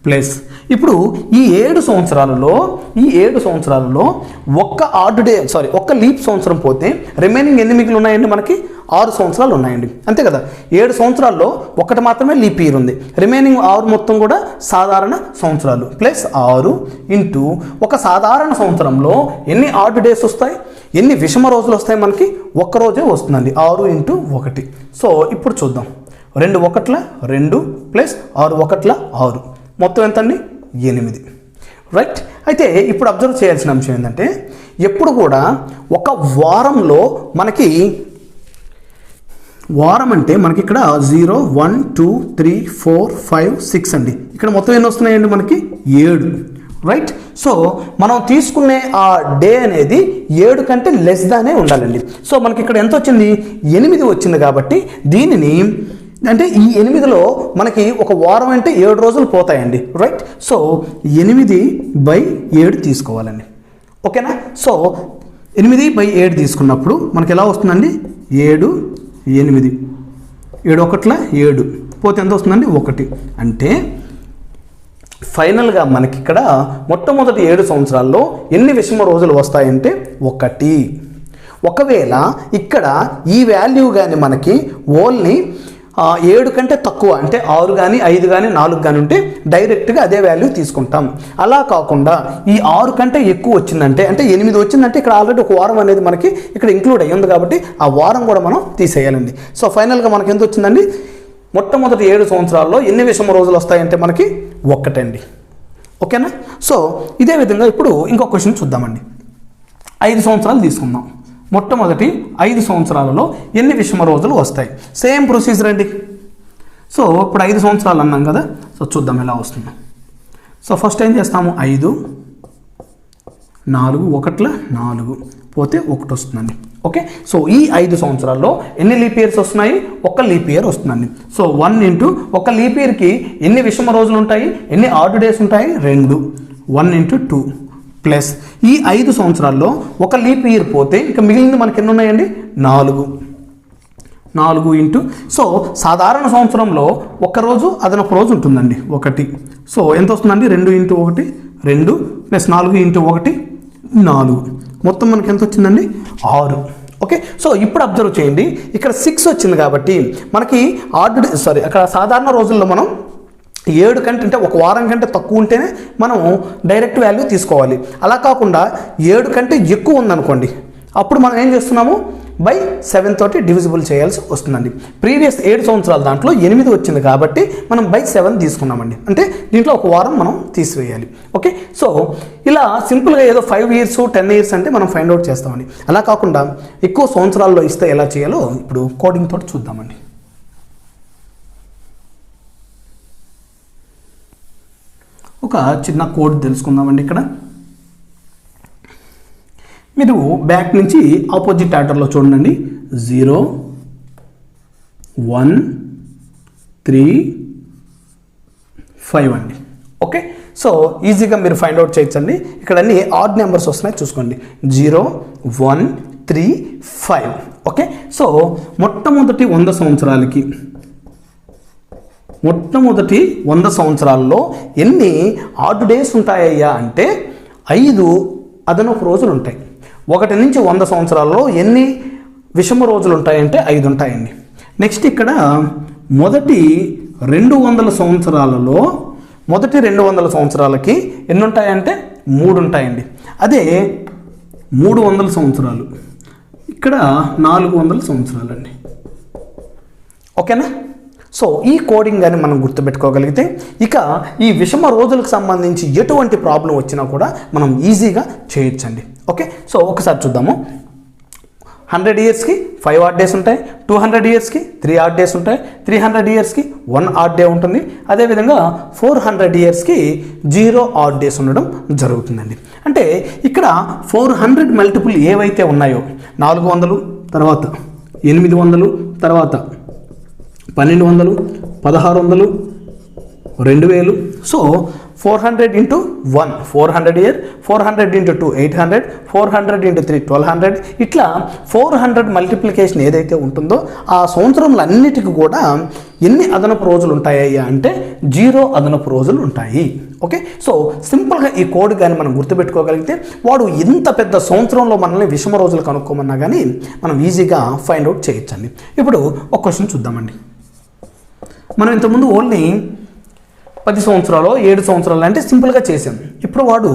ప్లస్ ఇప్పుడు ఈ 7 సంవత్సరాలలో ఒక్క లీప్ సంవత్సరం పోతే రిమైనింగ్ ఎన్ని మిగిలి ఉన్నాయండి మనకి, 6 సంవత్సరాలు ఉన్నాయండి. అంతే కదా, 7 సంవత్సరాల్లో ఒకటి మాత్రమే లీప్ ఇయర్ ఉంది, రిమైనింగ్ 6 మొత్తం కూడా సాధారణ సంవత్సరాలు ప్లస్ 6 ఇంటూ ఒక సాధారణ సంవత్సరంలో ఎన్ని ఆడ్ డేస్ వస్తాయి, ఎన్ని విషమ రోజులు వస్తాయి మనకి, ఒక్క రోజే వస్తుందండి, 6 ఇంటూ 1. సో ఇప్పుడు చూద్దాం, 2 1 2 ప్లస్ 6 1 6 మొత్తం ఎంత అండి, 8. రైట్, అయితే ఇప్పుడు అబ్జర్వ్ చేయాల్సిన అంశం ఏంటంటే, ఎప్పుడు కూడా ఒక వారంలో మనకి వారం అంటే మనకి ఇక్కడ 0 1 2 3 4 5 6 అండి, ఇక్కడ మొత్తం ఎన్ని వస్తున్నాయండి మనకి, 7. రైట్, సో మనం తీసుకునే ఆ డే అనేది 7 కంటే లెస్ దానే ఉండాలండి. సో మనకి ఇక్కడ ఎంత వచ్చింది, 8 వచ్చింది కాబట్టి దీనిని అంటే ఈ 8లో మనకి ఒక వారం అంటే 7 రోజులు పోతాయండి. రైట్, సో 8/7 తీసుకోవాలండి. ఓకేనా, సో 8/7 తీసుకున్నప్పుడు మనకి ఎలా వస్తుందండి, 7 8 7 1 7 పోతే ఎంత వస్తుందండి, 1. అంటే ఫైనల్గా మనకి ఇక్కడ మొట్టమొదటి 7 సంవత్సరాల్లో ఎన్ని విషమ రోజులు వస్తాయంటే 1. ఒకవేళ ఇక్కడ ఈ వాల్యూ కానీ మనకి ఓన్లీ 7 కంటే తక్కువ అంటే 6 కానీ 5 కానీ 4 కానీ ఉంటే డైరెక్ట్గా అదే వాల్యూ తీసుకుంటాం. అలా కాకుండా ఈ 6 కంటే ఎక్కువ వచ్చిందంటే అంటే 8 వచ్చిందంటే ఇక్కడ ఆల్రెడీ ఒక వారం అనేది మనకి ఇక్కడ ఇంక్లూడ్ అయ్యింది కాబట్టి ఆ వారం కూడా మనం తీసేయాలండి. సో ఫైనల్గా మనకి ఎంత వచ్చిందండి, మొట్టమొదటి 7 సంవత్సరాల్లో ఎన్ని విషమ రోజులు వస్తాయంటే మనకి 1 అండి. ఓకేనా. సో ఇదే విధంగా ఇప్పుడు ఇంకొక క్వశ్చన్ చూద్దామండి. 5 సంవత్సరాలు తీసుకుందాం. మొట్టమొదటి 5 సంవత్సరాలలో ఎన్ని విషమ రోజులు వస్తాయి? సేమ్ ప్రొసీజర్ అండి. సో ఇప్పుడు 5 సంవత్సరాలు అన్నాం కదా, సో చూద్దాం ఎలా వస్తుందో. సో ఫస్ట్ ఏం చేస్తాము, 5 4 1 4 పోతే 1 వస్తుందండి. ఓకే. సో ఈ 5 సంవత్సరాల్లో ఎన్ని లీప్ ఇయర్స్ వస్తున్నాయి? 1 లీప్ ఇయర్ వస్తుందండి. సో 1 ఇంటూ 1 లీప్ ఇయర్కి ఎన్ని విషమ రోజులు ఉంటాయి, ఎన్ని ఆడ్ డేస్ ఉంటాయి? 2. 1 ఇంటూ 2 ప్లస్ ఈ 5 సంవత్సరాల్లో 1 లీప్ ఇయర్ పోతే ఇంకా మిగిలింది మనకి ఎన్ని ఉన్నాయండి? 4 ఇంటూ, సో సాధారణ సంవత్సరంలో 1 రోజు అదనపు రోజు ఉంటుందండి 1. సో ఎంత వస్తుందండి? 2 ఇంటూ 1 2 ప్లస్ 4 ఇంటూ 1 4, మొత్తం మనకి ఎంత వచ్చిందండి? 6. ఓకే. సో ఇప్పుడు అబ్జర్వ్ చేయండి, ఇక్కడ 6 వచ్చింది కాబట్టి మనకి అక్కడ సాధారణ రోజుల్లో మనం 7 కంటే అంటే ఒక వారం కంటే తక్కువ ఉంటేనే మనం డైరెక్ట్ వాల్యూ తీసుకోవాలి. అలా కాకుండా 7 కంటే ఎక్కువ ఉందనుకోండి, అప్పుడు మనం ఏం చేస్తున్నాము, బై 7 తోటి డివిజిబుల్ చేయాల్సి వస్తుందండి. ప్రీవియస్ 7 సంవత్సరాల దాంట్లో 8 వచ్చింది కాబట్టి మనం బై 7 తీసుకున్నామండి. అంటే దీంట్లో ఒక వారం మనం తీసివేయాలి. ఓకే. సో ఇలా సింపుల్గా ఏదో 5 ఇయర్స్ 10 ఇయర్స్ అంటే మనం ఫైండ్ అవుట్ చేస్తామండి. అలా కాకుండా ఎక్కువ సంవత్సరాల్లో ఇస్తే ఎలా చేయాలో ఇప్పుడు కోడింగ్ తోటి చూద్దామండి. ఒక చిన్న కోడ్ తెలుసుకుందామండి. ఇక్కడ మీరు బ్యాక్ నుంచి ఆపోజిట్ ఆర్డర్లో చూడండి, 0 1 3 5 అండి. ఓకే. సో ఈజీగా మీరు ఫైండ్ అవుట్ చేయొచ్చండి. ఇక్కడ అన్ని ఆడ్ నెంబర్స్ వస్తున్నాయి చూసుకోండి, 0 1 3 5. ఓకే. సో మొట్టమొదటి 100 సంవత్సరాల్లో ఎన్ని ఆడ్ డేస్ ఉంటాయ్యా అంటే 5 అదనపు రోజులు ఉంటాయి. 1 నుంచి 100 సంవత్సరాల్లో ఎన్ని విషమ రోజులు ఉంటాయంటే 5 ఉంటాయండి. నెక్స్ట్ ఇక్కడ మొదటి 200 సంవత్సరాలలో మొదటి 200 సంవత్సరాలకి ఎన్ని ఉంటాయంటే 3 ఉంటాయండి. అదే 300 సంవత్సరాలు ఇక్కడ 400 సంవత్సరాలండి. ఓకేనా. సో ఈ కోడింగ్ కానీ మనం గుర్తుపెట్టుకోగలిగితే ఇక ఈ విషమ రోజులకు సంబంధించి ఎటువంటి ప్రాబ్లం వచ్చినా కూడా మనం ఈజీగా చేయొచ్చండి. ఓకే. సో ఒకసారి చూద్దాము. 100 ఇయర్స్కి 5 ఆడ్ డేస్ ఉంటాయి, 200 ఇయర్స్కి 3 ఆడ్ డేస్ ఉంటాయి, 300 ఇయర్స్కి 1 ఆడ్ డే ఉంటుంది. అదేవిధంగా 400 ఇయర్స్కి 0 ఆడ్ డేస్ ఉండడం జరుగుతుందండి. అంటే ఇక్కడ 400 మల్టిపుల్ ఏవైతే ఉన్నాయో 400, తర్వాత 800, తర్వాత 1200, 1600, 2000. So 400 into 1 400 year, 400 into 2 800, 400 into 3 1200. ఇట్లా 400 మల్టిప్లికేషన్ ఏదైతే ఉంటుందో ఆ సంవత్సరంలో అన్నిటికీ కూడా ఎన్ని అదనపు రోజులు ఉంటాయ్యా అంటే 0 అదనపు రోజులు ఉంటాయి. ఓకే. సో సింపుల్గా ఈ కోడ్ కానీ మనం గుర్తుపెట్టుకోగలిగితే వాడు ఎంత పెద్ద సంవత్సరంలో మనల్ని విషమ రోజులు కనుక్కోమన్నా కానీ మనం ఈజీగా ఫైండ్ అవుట్ చేయొచ్చండి. ఇప్పుడు ఒక క్వశ్చన్ చూద్దామండి. మనం ఇంతకుముందు ఓన్లీ 10 సంవత్సరాలు 7 సంవత్సరాలు అంటే సింపుల్గా చేసాం. ఇప్పుడు వాడు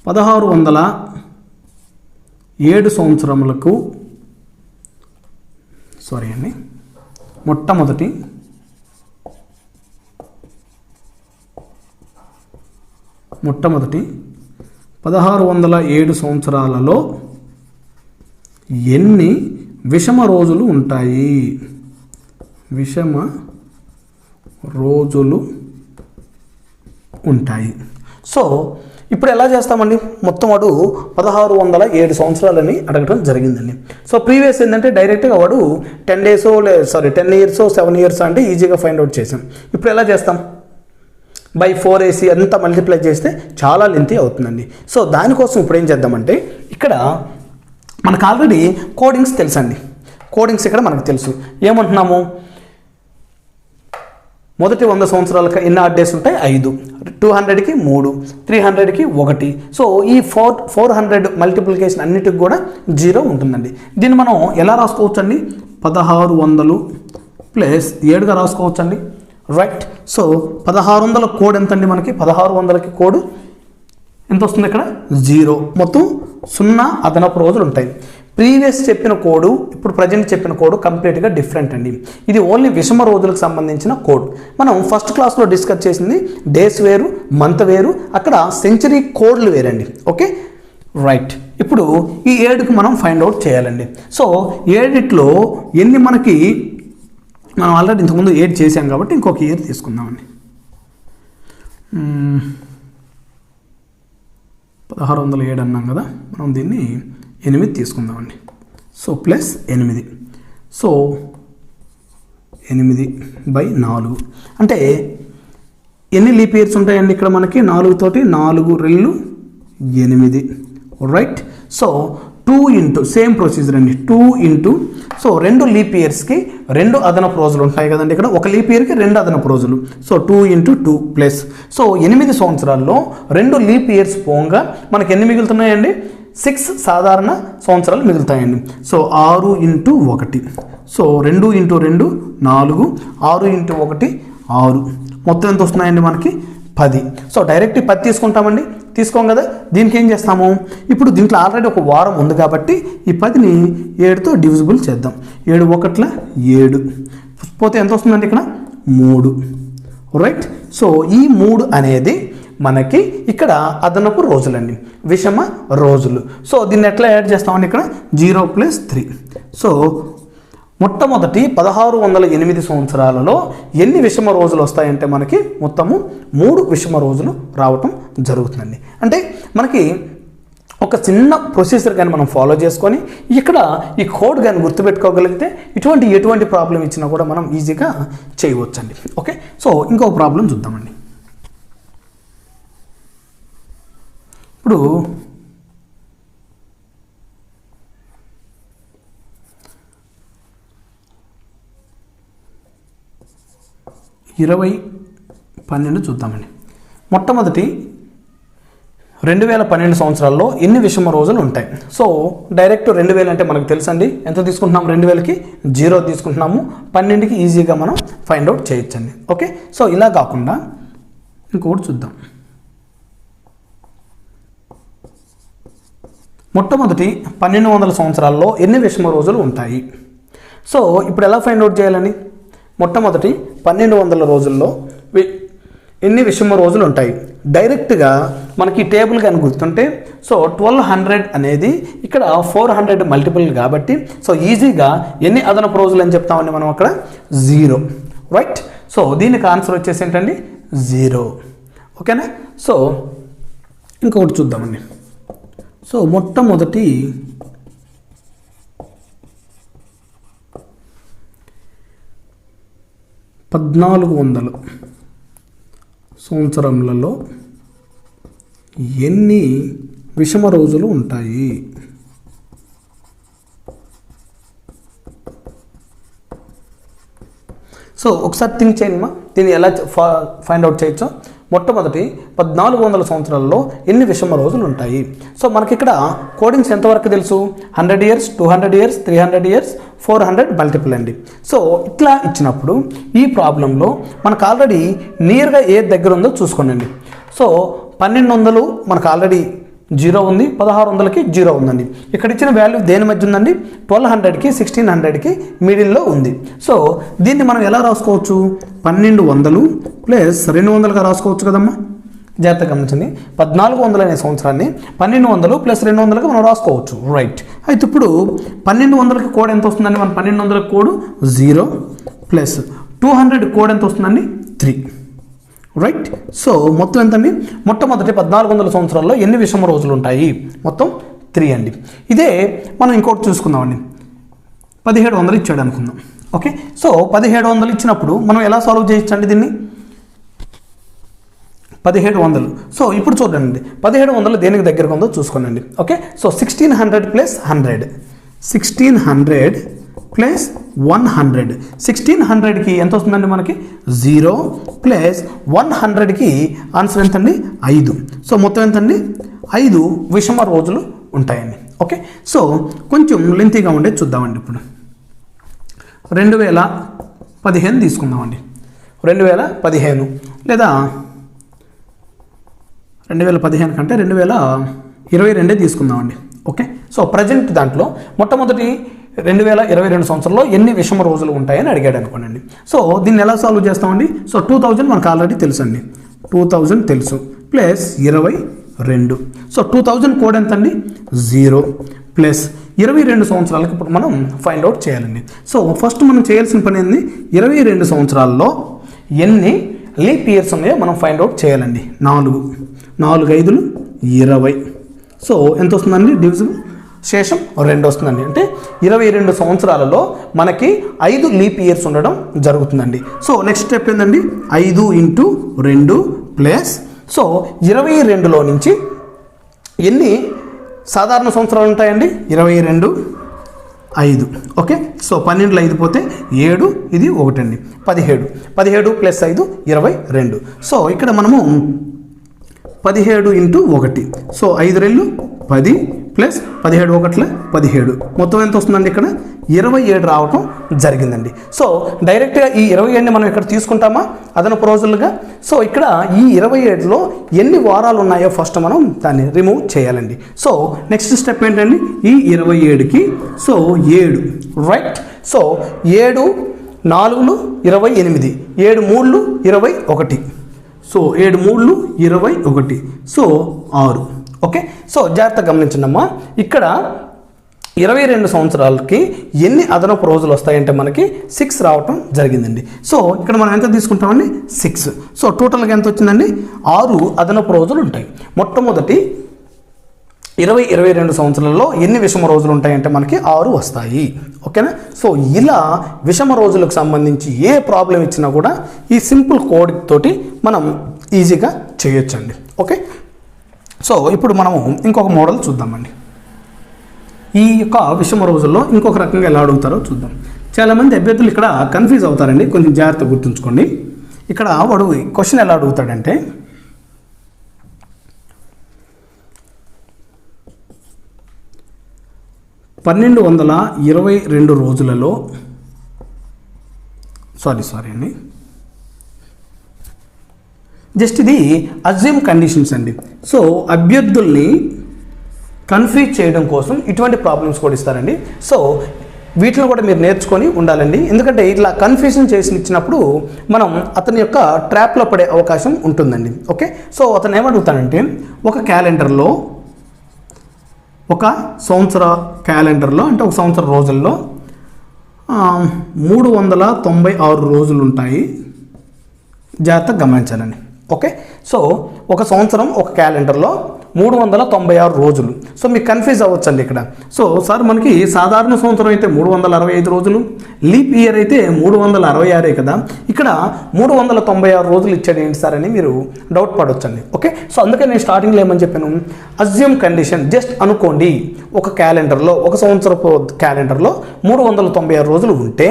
1607 సంవత్సరములకు మొట్టమొదటి 1607 సంవత్సరాలలో ఎన్ని విషమ రోజులు ఉంటాయి? విషమ రోజులు ఉంటాయి. సో ఇప్పుడు ఎలా చేస్తామండి, మొత్తం వాడు 1607 సంవత్సరాలని అడగడం జరిగిందండి. సో ప్రీవియస్ ఏంటంటే డైరెక్ట్గా వాడు 10 ఇయర్స్ 7 ఇయర్స్ అంటే ఈజీగా ఫైండ్ అవుట్ చేసాం. ఇప్పుడు ఎలా చేస్తాం, బై 4 వేసి అంతా మల్టిప్లై చేస్తే చాలా లెంతీ అవుతుందండి. సో దానికోసం ఇప్పుడు ఏం చేద్దామంటే ఇక్కడ మనకు ఆల్రెడీ కోడింగ్స్ తెలుసండి. కోడింగ్స్ ఇక్కడ మనకు తెలుసు. ఏమంటున్నాము, మొదటి 100 సంవత్సరాలకు ఎన్ని ఆడ్ డేస్ ఉంటాయి? 5, 200కి 3, 300కి 1. సో ఈ 400 మల్టిప్లికేషన్ అన్నిటికి కూడా 0 ఉంటుందండి. దీన్ని మనం ఎలా రాసుకోవచ్చు అండి, 1600 ప్లస్ 7గా రాసుకోవచ్చండి. రైట్. సో 1600 కోడ్ ఎంత అండి మనకి? 1600కి కోడ్ ఎంత వస్తుంది ఇక్కడ? 0. మొత్తం 0 అదనపు రోజులు ఉంటాయి. ప్రీవియస్ చెప్పిన కోడ్ ఇప్పుడు ప్రజెంట్ చెప్పిన కోడ్ కంప్లీట్గా డిఫరెంట్ అండి. ఇది ఓన్లీ విషమ రోజులకు సంబంధించిన కోడ్. మనం ఫస్ట్ క్లాస్లో డిస్కస్ చేసింది డేస్ వేరు, మంత్ వేరు, అక్కడ సెంచరీ కోడ్లు వేరండి. Okay, right. ఇప్పుడు ఈ 7కి మనం ఫైండ్ అవుట్ చేయాలండి. సో 7లో ఎన్ని మనకి, మనం ఆల్రెడీ ఇంతకుముందు 8 చేసాం కాబట్టి ఇంకొక 8 తీసుకుందామండి. 1607 అన్నాం కదా, మనం దీన్ని 8 తీసుకుందామండి. So plus 8. సో 8/4 అంటే ఎన్ని లీప్ ఇయర్స్ ఉంటాయండి ఇక్కడ మనకి? 4 తోటి 4 రెళ్ళు 8. Right. So 2 into same procedure అండి. 2 ఇంటూ సో 2 లీప్ ఇయర్స్కి 2 అదనపు రోజులు ఉంటాయి కదండి. ఇక్కడ ఒక లీప్ ఇయర్కి 2 అదనపు రోజులు. సో 2 ఇంటూ 2 ప్లస్ సో 8 సంవత్సరాల్లో 2 లీప్ ఇయర్స్ పోగా మనకి ఎన్ని మిగులుతున్నాయండి? 6 సాధారణ సంవత్సరాలు మిగులుతాయండి. So 6 into 1. So 2 into 2 4, 6 into 1 6. మొత్తం ఎంత వస్తున్నాయండి మనకి? 10. సో డైరెక్ట్ 10 తీసుకుంటామండి. తీసుకోం కదా, దీనికి ఏం చేస్తాము? ఇప్పుడు దీంట్లో ఆల్రెడీ ఒక వారం ఉంది కాబట్టి ఈ 10ని 7తో డివిజిబుల్ చేద్దాం. 7 1 7 పోతే ఎంత వస్తుందండి ఇక్కడ? 3. రైట్. సో ఈ 3 అనేది మనకి ఇక్కడ అదనపు రోజులండి, విషమ రోజులు. సో దీన్ని ఎట్లా యాడ్ చేస్తామండి? ఇక్కడ 0 + 3. సో మొట్టమొదటి 1608 సంవత్సరాలలో ఎన్ని విషమ రోజులు వస్తాయంటే మనకి మొత్తము 3 విషమ రోజులు రావటం జరుగుతుందండి. అంటే మనకి ఒక చిన్న ప్రొసీజర్ కానీ మనం ఫాలో చేసుకొని ఇక్కడ ఈ కోడ్ కానీ గుర్తుపెట్టుకోగలిగితే ఎటువంటి ప్రాబ్లం ఇచ్చినా కూడా మనం ఈజీగా చేయవచ్చండి. ఓకే, సో ఇంకో ప్రాబ్లం చూద్దామండి. ఇప్పుడు 2012 చూద్దామండి. మొట్టమొదటి 2012 సంవత్సరాల్లో ఎన్ని విషమ రోజులు ఉంటాయి? సో డైరెక్ట్ 2000 అంటే మనకు తెలుసండి. ఎంత తీసుకుంటున్నాము? 2000కి 0 తీసుకుంటున్నాము. 12కి ఈజీగా మనం ఫైండ్ అవుట్ చేయొచ్చండి. ఓకే, సో ఇలా కాకుండా ఇంకోటి చూద్దాం. మొట్టమొదటి 1200 సంవత్సరాల్లో ఎన్ని విషమ రోజులు ఉంటాయి? సో ఇప్పుడు ఎలా ఫైండ్ అవుట్ చేయాలని? మొట్టమొదటి 1200 రోజుల్లో ఎన్ని విషమ రోజులు ఉంటాయి? డైరెక్ట్గా మనకి టేబుల్ కానీ గుర్తుంటే సో 1200 అనేది ఇక్కడ 400 మల్టిపుల్ కాబట్టి సో ఈజీగా ఎన్ని అదనపు రోజులు అని చెప్తామండి మనం అక్కడ? 0. రైట్. సో దీనికి ఆన్సర్ వచ్చేసి ఏంటండి? 0. ఓకేనా? సో ఇంకొకటి చూద్దామండి. సో మొట్టమొదటి 1400 సంవత్సరములలో ఎన్ని విషమ రోజులు ఉంటాయి? సో ఒకసారి థింక్ చేయండి. దీన్ని ఎలా ఫైండ్ అవుట్ చేయొచ్చో. మొట్టమొదటి 1400 సంవత్సరాల్లో ఎన్ని విషమ రోజులు ఉంటాయి? సో మనకి ఇక్కడ కోడింగ్స్ ఎంతవరకు తెలుసు? 100 ఇయర్స్, 200 ఇయర్స్, 300 ఇయర్స్, 400 మల్టిపుల్ అండి. సో ఇట్లా ఇచ్చినప్పుడు ఈ ప్రాబ్లంలో మనకు ఆల్రెడీ నియర్గా ఏ దగ్గర ఉందో చూసుకోండి. సో 1200 మనకు ఆల్రెడీ 0 ఉంది, 1600కి 0 ఉందండి. ఇక్కడ ఇచ్చిన వాల్యూ దేని మధ్య ఉందండి? 1200కి 1600కి మిడిల్లో ఉంది. సో దీన్ని మనం ఎలా రాసుకోవచ్చు? 1200 ప్లస్ 200గా రాసుకోవచ్చు కదమ్మా. జాగ్రత్తగా గమనించండి. 1400 అనే సంవత్సరాన్ని 1200 ప్లస్ 200గా మనం రాసుకోవచ్చు. రైట్. అయితే ఇప్పుడు 1200కి కోడ్ ఎంత వస్తుందండి? మన 1200కి కోడ్ 0 ప్లస్ 200 కోడ్ ఎంత వస్తుందండి? 3. రైట్. సో మొత్తం ఎంతండి? మొట్టమొదటి 1400 సంవత్సరాల్లో ఎన్ని విషమ రోజులు ఉంటాయి? మొత్తం 3 అండి. ఇదే మనం ఇంకోటి చూసుకుందామండి. 1700 ఇచ్చాడు అనుకుందాం. ఓకే, సో 1700 ఇచ్చినప్పుడు మనం ఎలా సాల్వ్ చేయొచ్చండి దీన్ని? 1700. సో ఇప్పుడు చూడండి 1700 దేనికి దగ్గరగా ఉందో చూసుకోండి. Okay, so 1600 plus 100, 1600 plus 100. 1600కి ఎంత వస్తుందండి మనకి? 0 ప్లస్ 100కి ఆన్సర్ ఎంతండి? 5. సో మొత్తం ఎంతండి? 5 విషమ రోజులు ఉంటాయండి. ఓకే, సో కొంచెం లెంతీగా ఉండే చూద్దామండి. ఇప్పుడు 2015 తీసుకుందామండి. 2015 లేదా 2015 కంటే 2022 తీసుకుందామండి. ఓకే, సో ప్రజెంట్ దాంట్లో మొట్టమొదటి 2022 సంవత్సరంలో ఎన్ని విషమ రోజులు ఉంటాయని అడిగాడు అనుకోండి. సో దీన్ని ఎలా సాల్వ్ చేస్తామండి? సో 2000 మనకు ఆల్రెడీ తెలుసు అండి, 2000 తెలుసు, ప్లస్ 22. సో 2000 కోడ్ ఎంత అండి? 0 ప్లస్ 22 సంవత్సరాలకు ఇప్పుడు మనం ఫైండ్ అవుట్ చేయాలండి. సో ఫస్ట్ మనం చేయాల్సిన పని ఏంది? 22 సంవత్సరాల్లో ఎన్ని లీప్ ఇయర్స్ ఉన్నాయో మనం ఫైండ్ అవుట్ చేయాలండి. 4 5 20. సో ఎంత వస్తుందండి? డివిజన్ శేషం 2 వస్తుందండి. అంటే 22 సంవత్సరాలలో మనకి 5 లీప్ ఇయర్స్ ఉండడం జరుగుతుందండి. సో నెక్స్ట్ స్టెప్ ఏంటండి? 5 × 2 ప్లస్, సో 22లో నుంచి ఎన్ని సాధారణ సంవత్సరాలు ఉంటాయండి? 22 5. ఓకే, సో 12లో 5 పోతే 7, ఇది 1 అండి, 17 ప్లస్ 5 22. సో ఇక్కడ మనము 17 × 1, సో 5 రెళ్ళు 10 ప్లస్ 17 1 17, మొత్తం ఎంత వస్తుందండి? ఇక్కడ 27 రావటం జరిగిందండి. సో డైరెక్ట్గా ఈ 27ని మనం ఇక్కడ తీసుకుంటామా అదనపు రోజులుగా? సో ఇక్కడ ఈ 27లో ఎన్ని వారాలు ఉన్నాయో ఫస్ట్ మనం దాన్ని రిమూవ్ చేయాలండి. సో నెక్స్ట్ స్టెప్ ఏంటండి? ఈ 27కి so 7, right? So 7 4 28, 7 3 21, so 7 3 21, so 6. Okay, so జాగ్రత్తగా గమనించండి అమ్మా, ఇక్కడ 22 సంవత్సరాలకి ఎన్ని అదనపు రోజులు వస్తాయంటే మనకి 6 రావటం జరిగిందండి. సో ఇక్కడ మనం ఎంత తీసుకుంటామండి? 6. సో టోటల్గా ఎంత వచ్చిందండి? 6 అదనపు రోజులు ఉంటాయి. మొట్టమొదటి 22 సంవత్సరాలలో ఎన్ని విషమ రోజులు ఉంటాయంటే మనకి 6 వస్తాయి. ఓకేనా? సో ఇలా విషమ రోజులకు సంబంధించి ఏ ప్రాబ్లం ఇచ్చినా కూడా ఈ సింపుల్ కోడ్ తోటి మనం ఈజీగా చేయొచ్చండి. ఓకే, సో ఇప్పుడు మనము ఇంకొక మోడల్ చూద్దామండి. ఈ యొక్క విషమ రోజుల్లో ఇంకొక రకంగా ఎలా అడుగుతారో చూద్దాం. చాలామంది అభ్యర్థులు ఇక్కడ కన్ఫ్యూజ్ అవుతారండి, కొంచెం జాగ్రత్తగా గుర్తుంచుకోండి. ఇక్కడ వాడు క్వశ్చన్ ఎలా అడుగుతాడంటే, (1222) రోజులలో సారీ అండి, జస్ట్ ఇది అజ్యూమ్ కండిషన్స్ అండి. సో అభ్యర్థుల్ని కన్ఫ్యూజ్ చేయడం కోసం ఇటువంటి ప్రాబ్లమ్స్ కూడా ఇస్తారండి. సో వీటిని కూడా మీరు నేర్చుకొని ఉండాలండి, ఎందుకంటే ఇట్లా కన్ఫ్యూజన్ చేసి ఇచ్చినప్పుడు మనం అతని యొక్క ట్రాప్లో పడే అవకాశం ఉంటుందండి. ఓకే, సో అతను ఏమడుగుతాడంటే, ఒక క్యాలెండర్లో, ఒక సంవత్సర క్యాలెండర్లో అంటే ఒక సంవత్సర రోజుల్లో 396 రోజులు ఉంటాయి. జాగ్రత్తగా గమనించాలండి. ఓకే, సో ఒక సంవత్సరం ఒక క్యాలెండర్లో 396 రోజులు. సో మీకు కన్ఫ్యూజ్ అవ్వచ్చండి ఇక్కడ. సో సార్ మనకి సాధారణ సంవత్సరం అయితే 365 రోజులు, లీప్ ఇయర్ అయితే 366 కదా, ఇక్కడ 396 రోజులు ఇచ్చాడు ఏంటి సార్ అని మీరు డౌట్ పడవచ్చండి. ఓకే, సో అందుకే నేను స్టార్టింగ్లో ఏమని చెప్పాను? అజ్యూమ్ కండిషన్, జస్ట్ అనుకోండి ఒక క్యాలెండర్లో, ఒక సంవత్సరపు క్యాలెండర్లో 396 రోజులు ఉంటే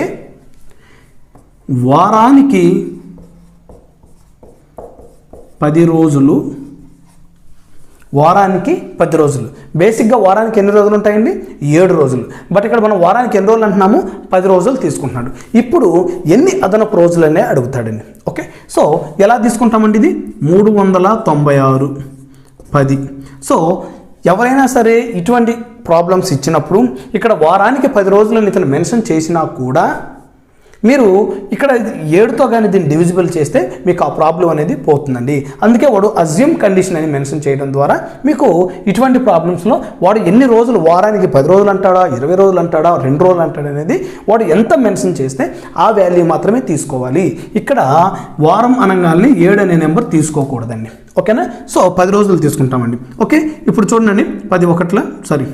వారానికి 10 రోజులు, వారానికి 10 రోజులు. బేసిక్గా వారానికి ఎన్ని రోజులు ఉంటాయండి? 7 రోజులు. బట్ ఇక్కడ మనం వారానికి ఎన్ని రోజులు అంటున్నాము? 10 రోజులు తీసుకుంటున్నాడు. ఇప్పుడు ఎన్ని అదనపు రోజులనే అడుగుతాడండి. ఓకే, సో ఎలా తీసుకుంటామండి? ఇది 396 10. సో ఎవరైనా సరే ఇటువంటి ప్రాబ్లమ్స్ ఇచ్చినప్పుడు ఇక్కడ వారానికి 10 రోజులని ఇతను మెన్షన్ చేసినా కూడా మీరు ఇక్కడ 7తో కానీ దీన్ని డివిజిబుల్ చేస్తే మీకు ఆ ప్రాబ్లం అనేది పోతుందండి. అందుకే వాడు అజ్యూమ్ కండిషన్ అని మెన్షన్ చేయడం ద్వారా మీకు ఇటువంటి ప్రాబ్లమ్స్లో వాడు ఎన్ని రోజులు, వారానికి 10 రోజులు అంటాడా, 20 రోజులు అంటాడా, 2 రోజులు అంటాడా అనేది వాడు ఎంత మెన్షన్ చేస్తే ఆ వాల్యూ మాత్రమే తీసుకోవాలి. ఇక్కడ వారం అనగానే 7 అనే నెంబర్ తీసుకోకూడదండి. ఓకేనా? సో 10 రోజులు తీసుకుంటామండి. ఓకే, ఇప్పుడు చూడండి, 10 1 సారీ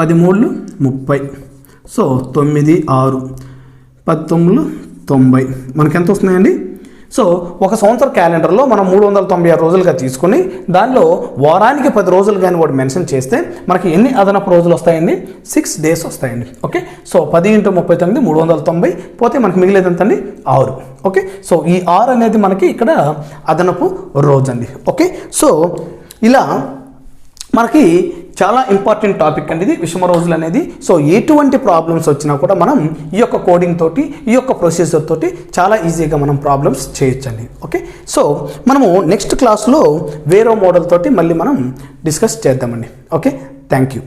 10 3 30, సో 9 6 19 90, మనకి ఎంత వస్తున్నాయండి? సో ఒక సంవత్సర క్యాలెండర్లో మనం 396 రోజులుగా తీసుకుని దానిలో వారానికి 10 రోజులు కానీ వాడు మెన్షన్ చేస్తే మనకి ఎన్ని అదనపు రోజులు వస్తాయండి? 6 డేస్ వస్తాయండి. ఓకే, సో 10 × 39 390 పోతే మనకి మిగిలేదు ఎంతండి? 6. ఓకే, సో ఈ 6 అనేది మనకి ఇక్కడ అదనపు రోజు అండి. ఓకే, సో ఇలా మనకి చాలా ఇంపార్టెంట్ టాపిక్ అండి ఇది విషమ రోజులు అనేది. సో ఎటువంటి ప్రాబ్లమ్స్ వచ్చినా కూడా మనం ఈ యొక్క కోడింగ్ తోటి ఈ యొక్క ప్రొసీజర్ తోటి చాలా ఈజీగా మనం ప్రాబ్లమ్స్ చేయొచ్చండి. ఓకే, సో మనము నెక్స్ట్ క్లాస్లో వేరే మోడల్ తోటి మళ్ళీ మనం డిస్కస్ చేద్దామండి. Okay, thank you.